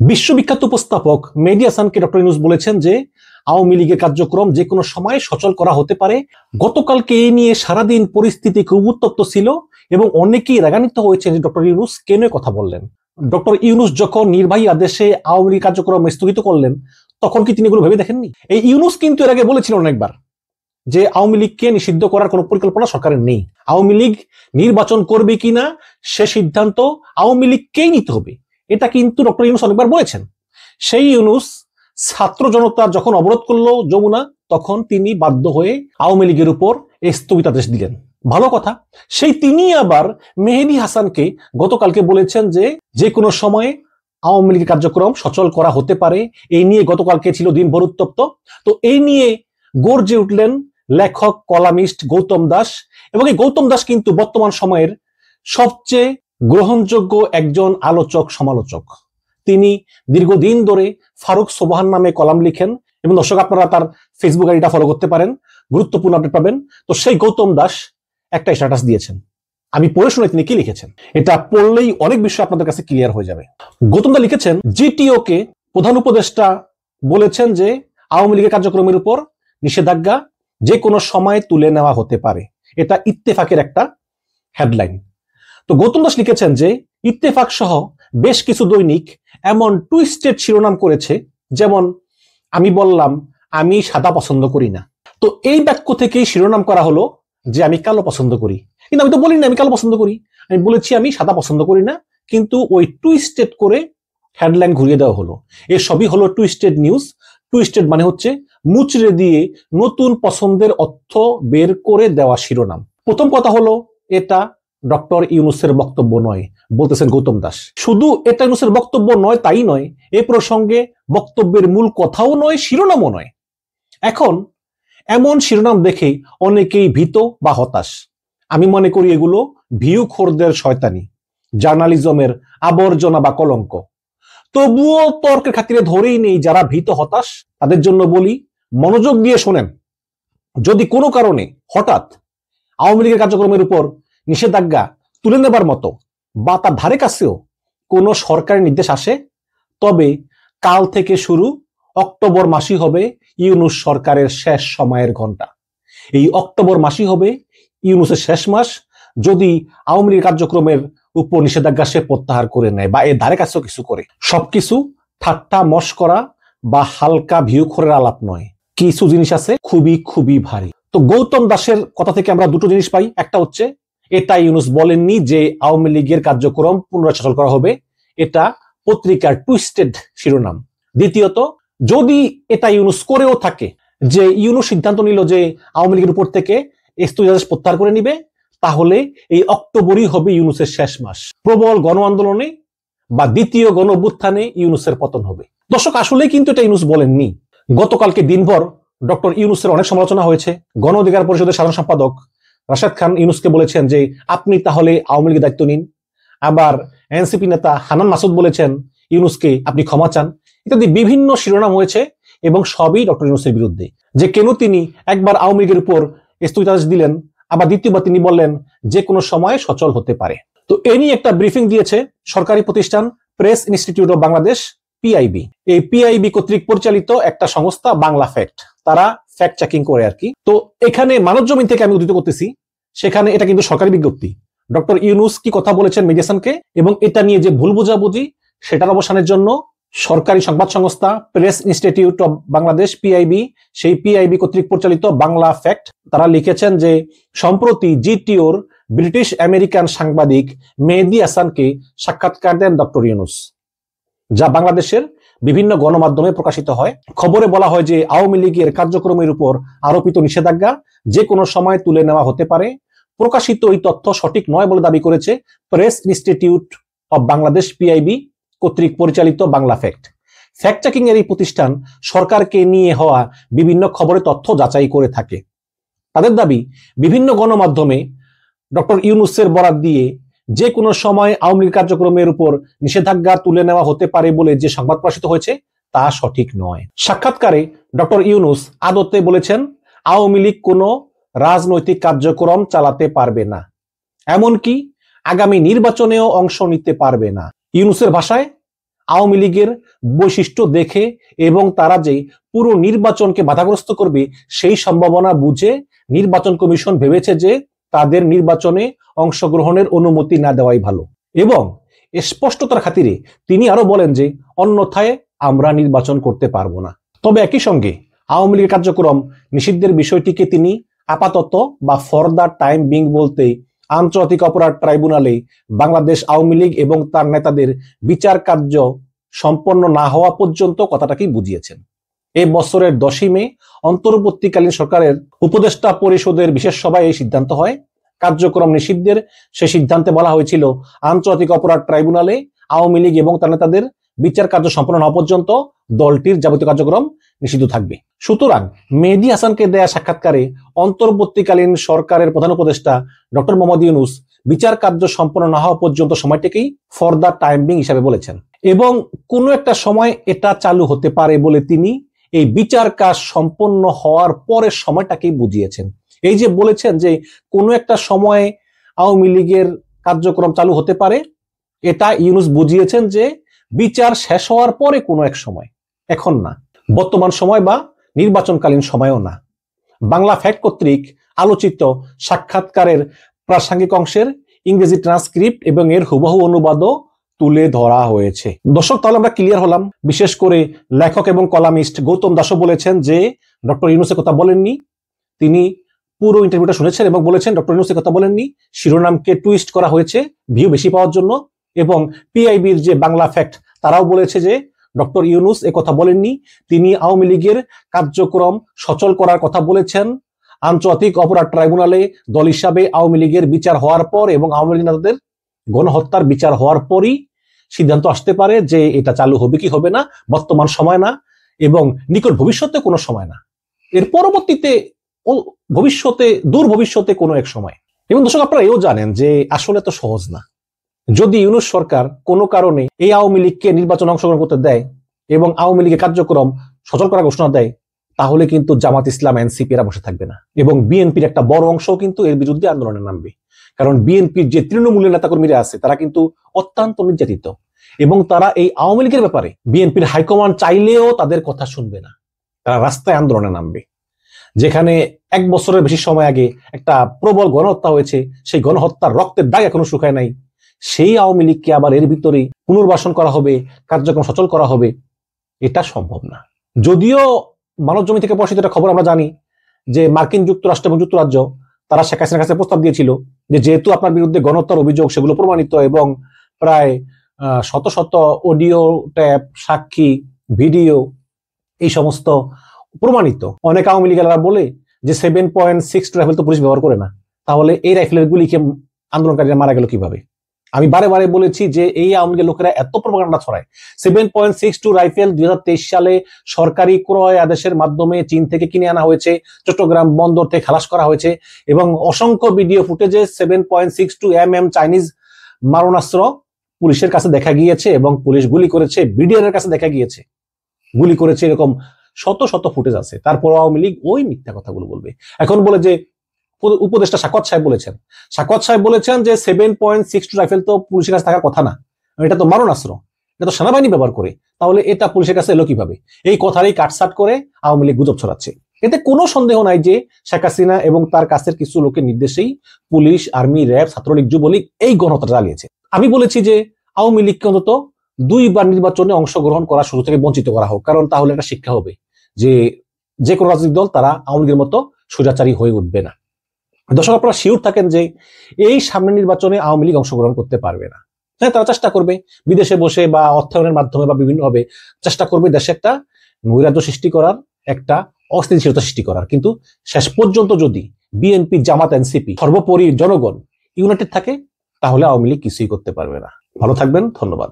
বিশ্ববিখ্যাত উপস্থাপক মেহেদী হাসানকে ডক্টর ইউনূস বলেছেন যে আওয়ামী লীগের কার্যক্রম যে কোনো সময় সচল করা হতে পারে। গতকালকে এই নিয়ে সারাদিন পরিস্থিতি খুব উত্তপ্ত ছিল এবং অনেকেই রাগান্বিত হয়েছেন যে ডক্টর ইউনূস কেন কথা বললেন। ডক্টর ইউনূস যখন নির্বাহী আদেশে আওয়ামী লীগ কার্যক্রম স্থগিত করলেন তখন কি তিনি এগুলো ভেবে দেখেননি? এই ইউনূস কিন্তু এর আগে বলেছিলেন অনেকবার যে আওয়ামী লীগকে নিষিদ্ধ করার কোনো পরিকল্পনা সরকারের নেই। আওয়ামী লীগ নির্বাচন করবে কিনা সে সিদ্ধান্ত আওয়ামী লীগকেই নিতে হবে, এটা কিন্তু ডক্টর ইউনূস অনেকবার বলেছেন। সেই ইউনূস ছাত্র জনতা যখন অবরোধ করলো যমুনা, তখন তিনি বাধ্য হয়ে আওয়ামী লীগের উপর স্থগিতাদেশ দিলেন। ভালো কথা, সেই তিনি আবার মেহেদী হাসানকে গতকালকে বলেছেন যে যে কোনো সময়ে আওয়ামী লীগের কার্যক্রম সচল করা হতে পারে। এই নিয়ে গতকালকে ছিল দিনভর উত্তপ্ত। তো এই নিয়ে গর্জে উঠলেন লেখক কলামিস্ট গৌতম দাস, এবং এই গৌতম দাস কিন্তু বর্তমান সময়ের সবচেয়ে গ্রহণযোগ্য একজন আলোচক সমালোচক। তিনি দীর্ঘদিন ধরে ফারুক সোবহান নামে কলাম লিখেন এবং দর্শক আপনারা তার ফেসবুক আইডিটা ফলো করতে পারেন, গুরুত্বপূর্ণ আপডেট পাবেন। তো সেই গৌতম দাস একটা স্ট্যাটাস দিয়েছেন, আমি পড়ে শুনে তিনি কি লিখেছেন, এটা পড়লেই অনেক বিষয় আপনাদের কাছে ক্লিয়ার হয়ে যাবে। গৌতম দা লিখেছেন, জিটিও কে প্রধান উপদেষ্টা বলেছেন যে আওয়ামী লীগের কার্যক্রমের উপর নিষেধাজ্ঞা যে কোনো সময় তুলে নেওয়া হতে পারে। এটা ইত্তেফাকের একটা হেডলাইন। তো গৌতম দাস লিখেছেন যে ইত্তেফাক সহ বেশ কিছু দৈনিক এমন টুইস্টেড শিরোনাম করেছে, যেমন আমি বললাম আমি সাদা পছন্দ করি না। তো এই বাক্য থেকেই শিরোনাম করা হলো যে আমি কালো পছন্দ করি, কিন্তু আমি তো বলিনি আমি কালো পছন্দ করি, আমি বলেছি আমি সাদা পছন্দ করি না, কিন্তু ওই টুইস্টেড করে হেডলাইন ঘুরিয়ে দেওয়া হলো। এর সবই হলো টুইস্টেড নিউজ। টুইস্টেড মানে হচ্ছে মুচড়ে দিয়ে নতুন পছন্দের অর্থ বের করে দেওয়া শিরোনাম। প্রথম কথা হলো এটা ডক্টর ইউনূসের বক্তব্য নয়, বলতেছেন গৌতম দাস। শুধু এটা ইউনূসের বক্তব্য নয় তাই নয়, এ প্রসঙ্গে বক্তব্যের মূল কথাও নয়, শিরোনামও নয়। এখন এমন শিরোনাম দেখে অনেকেই ভীত বা হতাশ। আমি মনে করি এগুলো ভিউ খোরদের শয়তানি, জার্নালিজমের আবর্জনা বা কলঙ্ক। তবুও তর্কের খাতিরে ধরেই নেই যারা ভীত হতাশ, তাদের জন্য বলি মনোযোগ দিয়ে শোনেন। যদি কোনো কারণে হঠাৎ আওয়ামী লীগের কার্যক্রমের উপর নিষেধাজ্ঞা তুলে নেবার মতো বা তার ধারে কাছেও কোনো সরকারি নির্দেশ আসে, তবে কাল থেকে শুরু অক্টোবর মাসই হবে ইউনূস সরকারের শেষ সময়ের ঘন্টা। এই অক্টোবর মাসই হবে ইউনূসের শেষ মাস, যদি আওয়ামী লীগের কার্যক্রমের উপর নিষেধাজ্ঞা সে প্রত্যাহার করে নেয় বা এর ধারে কাছেও কিছু করে। সবকিছু ঠাট্টা মশকরা বা হালকা ভিউখোরের আলাপ নয়, কিছু জিনিস আছে খুবই খুবই ভারী। তো গৌতম দাসের কথা থেকে আমরা দুটো জিনিস পাই। একটা হচ্ছে এটা ইউনূস বলেননি যে আওয়ামী লীগের কার্যক্রম পুনরায় সচল করা হবে, এটা পত্রিকার টুইস্টেড শিরোনাম। দ্বিতীয়ত, যদি এটা ইউনূস করেও থাকে, যে ইউনূস সিদ্ধান্ত নিল যে আওয়ামী লীগের উপর থেকে স্থগিতাদেশ প্রত্যাহার করে নিবে, তাহলে এই অক্টোবরই হবে ইউনূসের শেষ মাস। প্রবল গণ আন্দোলনে বা দ্বিতীয় গণ অভ্যুত্থানে ইউনূসের পতন হবে। দর্শক, আসলে কিন্তু এটা ইউনূস বলেননি। গতকালকে দিনভর ডক্টর ইউনূসের অনেক সমালোচনা হয়েছে। গণ অধিকার পরিষদের সাধারণ সম্পাদক রাশেদ খান ইউনূসকে বলেছেন যে আপনি তাহলে আওয়ামী লীগের দায়িত্ব নিন। আবার এনসিপি নেতা হান্নান মাসুদ বলেছেন ইউনূসকে আপনি ক্ষমা চান। ইত্যাদি বিভিন্ন শিরোনাম হয়েছে এবং সবই ডক্টর ইউনূসের বিরুদ্ধে, যে কেন তিনি একবার আওয়ামী লীগের উপর স্থগিতাদেশ দিলেন, আবার দ্বিতীয়বার তিনি বললেন যে কোনো সময় সচল হতে পারে। তো এ নিয়ে একটা ব্রিফিং দিয়েছে সরকারি প্রতিষ্ঠান press institute of Bangladesh, PIB. এই পিআইবি কর্তৃক পরিচালিত একটা সংস্থা বাংলা ফ্যাক্ট, তারা ফ্যাক্ট চেকিং করে আর কি। তো এখানে মানবজমিন থেকে আমি উদ্ধৃত করতেছি, সেখানে এটা কিন্তু সরকারি বিজ্ঞপ্তি। ডক্টর ইউনূস কি কথা বলেছেন মেহেদী হাসানকে এবং এটা নিয়ে যে ভুল বোঝাবুঝি সেটার অবসানের জন্য সরকারি সংবাদ সংস্থা press institute of Bangladesh, PIB, সেই পিআইবি কর্তৃক পরিচালিত বাংলা ফ্যাক্ট, তারা লিখেছেন যে সম্প্রতি জিটিওর ব্রিটিশ আমেরিকান সাংবাদিক মেহেদী হাসানকে সাক্ষাৎকার দেন ডক্টর ইউনূস, যা বাংলাদেশের বিভিন্ন গণমাধ্যমে প্রকাশিত হয়। খবরে বলা হয় যে আওয়ামী লীগের কার্যক্রমের উপর আরোপিত নিষেধাজ্ঞা যে কোনো সময় তুলে নেওয়া হতে পারে। প্রকাশিত এই তথ্য সঠিক নয় বলে দাবি করেছে press institute of Bangladesh, PIB কর্তৃক পরিচালিত বাংলা ফ্যাক্ট। ফ্যাক্ট চেকিং এর এই প্রতিষ্ঠান সরকারকে নিয়ে হওয়া বিভিন্ন খবরের তথ্য যাচাই করে থাকে। তাদের দাবি বিভিন্ন গণমাধ্যমে ডক্টর ইউনূসের বরাত দিয়ে যে কোনো সময় আওয়ামী লীগ কার্যক্রমের উপর নিষেধাজ্ঞা তুলে নেওয়া হতে পারে বলে যে সংবাদ প্রকাশিত হয়েছে তা সঠিক নয়। সাক্ষাৎকারে ডক্টর ইউনূস আদতে বলেছেন আওয়ামী লীগ কোনো রাজনৈতিক কার্যক্রম চালাতে পারবে না, এমনকি আগামী নির্বাচনেও অংশ নিতে পারবে না। ইউনূসের ভাষায় আওয়ামী লীগের বৈশিষ্ট্য দেখে এবং তারা যে পুরো নির্বাচনকে বাধাগ্রস্ত করবে সেই সম্ভাবনা বুঝে নির্বাচন কমিশন ভেবেছে যে তাদের নির্বাচনে অংশগ্রহণের অনুমতি না দেওয়াই ভালো। এবং স্পষ্টতার খাতিরে তিনি আরো বলেন যে অন্যথায় আমরা নির্বাচন করতে পারবো না। তবে একই সঙ্গে আওয়ামী লীগের কার্যক্রম নিষিদ্ধের বিষয়টিকে তিনি আপাতত বা ফর দ্য টাইম বিং বলতে আন্তর্জাতিক অপরাধ ট্রাইব্যুনালে বাংলাদেশ আওয়ামী লীগ এবং তার নেতাদের বিচার কার্য সম্পন্ন না হওয়া পর্যন্ত কথাটাকেই বুঝিয়েছেন। এই বছরের 10ই মে অন্তর্বর্তীকালীন সরকারের উপদেষ্টা পরিষদের বিশেষ সভায় এই সিদ্ধান্ত হয়। কার্যক্রম নিষিদ্ধের সে সিদ্ধান্তে বলা হয়েছিল আন্তর্জাতিক অপরাধ ট্রাইব্যুনালে আওয়ামী লীগ এবং তার নেতাদের বিচার কার্য সম্পন্ন হওয়া পর্যন্ত দলটির যাবতীয় কার্যক্রম নিষিদ্ধ থাকবে। সুতরাং মেহেদী হাসানকে দেয়া সাক্ষাৎকারে অন্তর্বর্তীকালীন সরকারের প্রধান উপদেষ্টা ডক্টর মোহাম্মদ ইউনূস বিচার কার্য সম্পন্ন না হওয়া পর্যন্ত সময়টাকেই ফর দ্য টাইম বিং হিসাবে বলেছেন এবং কোনো একটা সময় এটা চালু হতে পারে বলে তিনি এই বিচার কাজ সম্পন্ন হওয়ার পরের সময়টাকেই বুঝিয়েছেন। এই যে বলেছেন যে কোনো একটা সময়ে আওয়ামী লীগের কার্যক্রম চালু হতে পারে, এটা ইউনূস বুঝিয়েছেন যে বিচার শেষ হওয়ার পরে কোনো এক সময়, এখন না, বর্তমান সময় বা নির্বাচনকালীন সময়ও না। বাংলা ফ্যাক্ট কর্তৃক আলোচিত সাক্ষাৎকারের প্রাসঙ্গিক অংশের ইংরেজি ট্রান্সক্রিপ্ট এবং এর হুবহু অনুবাদও তুলে ধরা হয়েছে। দর্শক, তাহলে আমরা ক্লিয়ার হলাম। বিশেষ করে লেখক এবং কলামিস্ট গৌতম দাসও বলেছেন যে ডক্টর ইউনূসের কথা বলেননি, তিনি পুরো ইন্টারভিউটা শুনেছেন এবং বলেছেন ডক্টর ইউনূসের কথা বলেননি, শিরোনামকে টুইস্ট করা হয়েছে ভিউ বেশি পাওয়ার জন্য। এবং পিআইবির যে বাংলা ফ্যাক্ট তারাও বলেছে যে ডক্টর ইউনূস এ কথা বলেননি, তিনি আওয়ামী লীগের কার্যক্রম সচল করার কথা বলেছেন আন্তর্জাতিক অপরাধ ট্রাইব্যুনালে দল হিসাবে আওয়ামী লীগের বিচার হওয়ার পর এবং আওয়ামী লীগ নেতাদের গণহত্যার বিচার হওয়ার পরই সিদ্ধান্ত আসতে পারে যে এটা চালু হবে কি হবে না, বর্তমান সময় না এবং নিকট ভবিষ্যতে কোনো সময় না, এর পরবর্তীতে ভবিষ্যতে, দূর ভবিষ্যতে কোনো এক সময়। এবং দর্শক, আপনারা এও জানেন যে আসলে তো সহজ না। যদি ইউনূস সরকার কোনো কারণে এই আওয়ামী লীগকে নির্বাচনে অংশগ্রহণ করতে দেয় এবং আওয়ামী লীগের কার্যক্রম সচল করার ঘোষণা দেয়, তাহলে কিন্তু জামাত ইসলাম এনসিপি এরা বসে থাকবে না এবং বিএনপির একটা বড় অংশ কিন্তু এর বিরুদ্ধে আন্দোলনে নামবে। কারণ বিএনপির যে তৃণমূলের নেতাকর্মীরা আছে তারা কিন্তু অত্যন্ত নির্যাতিত এবং তারা এই আওয়ামী লীগের ব্যাপারে বিএনপির হাইকমান্ড চাইলেও তাদের কথা শুনবে না, তারা রাস্তায় আন্দোলনে নামবে। যেখানে 1 বছরের বেশি সময় আগে একটা প্রবল গণহত্যা হয়েছে, সেই গণহত্যার রক্তের দাগ এখনো শুকায় নাই, সেই আওয়ামী লীগকে আবার এর ভিতরে পুনর্বাসন করা হবে, কার্যক্রম সচল করা হবে, এটা সম্ভব না। যদিও মানব জমি থেকে প্রকাশিত একটা খবর আমরা জানি যে মার্কিন যুক্তরাষ্ট্র এবং যুক্তরাজ্য তারা শেখ হাসিনার কাছে প্রস্তাব দিয়েছিল যে যেহেতু আপনার বিরুদ্ধে গণহত্যার অভিযোগ সেগুলো প্রমাণিত এবং প্রায় শত শত অডিও ট্যাপ, সাক্ষী, ভিডিও এই সমস্ত প্রমাণিত, অনেক আওয়ামী লীগেরা বলে যে 7.62 রাইফেল তো পুলিশ ব্যবহার করে না, তাহলে এই রাইফেলের গুলিকে আন্দোলনকারীরা মারা গেল কিভাবে? আমি বারে বারে বলেছি যে এই আওয়ামী লীগের লোকেরা এত প্রপাগান্ডা ছড়ায়। 7.62 রাইফেল 2023 সালে সরকারি ক্রয় আদেশের মাধ্যমে চীন থেকে কিনে আনা হয়েছে, চট্টগ্রাম বন্দর থেকে খালাস করা হয়েছে এবং অসংখ্য ভিডিও ফুটেজে 7.62 mm চাইনিজ মারণাস্ত্র পুলিশের কাছে দেখা গিয়েছে এবং পুলিশ গুলি করেছে, বিডিআর এর কাছে দেখা গিয়েছে গুলি করেছে, এরকম শত শত ফুটেজ আছে। তারপর আওয়ামী লীগ ওই মিথ্যা কথাগুলো বলবে। এখন বলে যে উপদেষ্টা সাকওয়াত সাহেব বলেছেন যে 7.62 রাইফেল তো পুলিশের কাছে থাকার কথা না, এটা তো মারণাস্ত্র, এটা তো সেনাবাহিনী ব্যবহার করে, তাহলে এটা পুলিশের কাছে এলো কিভাবে? এই কথারই কাটসাট করে আওয়ামী লীগ গুজব ছড়াচ্ছে। এতে কোনো সন্দেহ নাই যে শেখ হাসিনা এবং তার কাছের কিছু লোকের নির্দেশেই police, army, RAB, Chhatra League, Jubo League এই গণহত্যা চালিয়েছে। আমি বলেছি যে আওয়ামী লীগকে অন্তত 2বার নির্বাচনে অংশগ্রহণ করার সুযোগ থেকে বঞ্চিত করা হোক, কারণ তাহলে একটা শিক্ষা হবে যে কোনো রাজনৈতিক দল তারা আওয়ামী লীগের মতো স্বৈরাচারী হয়ে উঠবে না। দর্শক, আপনারা শিওর থাকেন যে এই সামনের নির্বাচনে আওয়ামী লীগ অংশগ্রহণ করতে পারবে না। হ্যাঁ, তারা চেষ্টা করবে বিদেশে বসে বা অর্থায়নের মাধ্যমে বা বিভিন্নভাবে চেষ্টা করবে দেশে একটা নৈরাজ্য সৃষ্টি করার, একটা অস্থিতিশীলতা সৃষ্টি করার, কিন্তু শেষ পর্যন্ত যদি বিএনপি, জামাত, এনসিপি সর্বোপরি জনগণ ইউনাইটেড থাকে তাহলে আওয়ামী লীগ কিছুই করতে পারবে না। ভালো থাকবেন, ধন্যবাদ।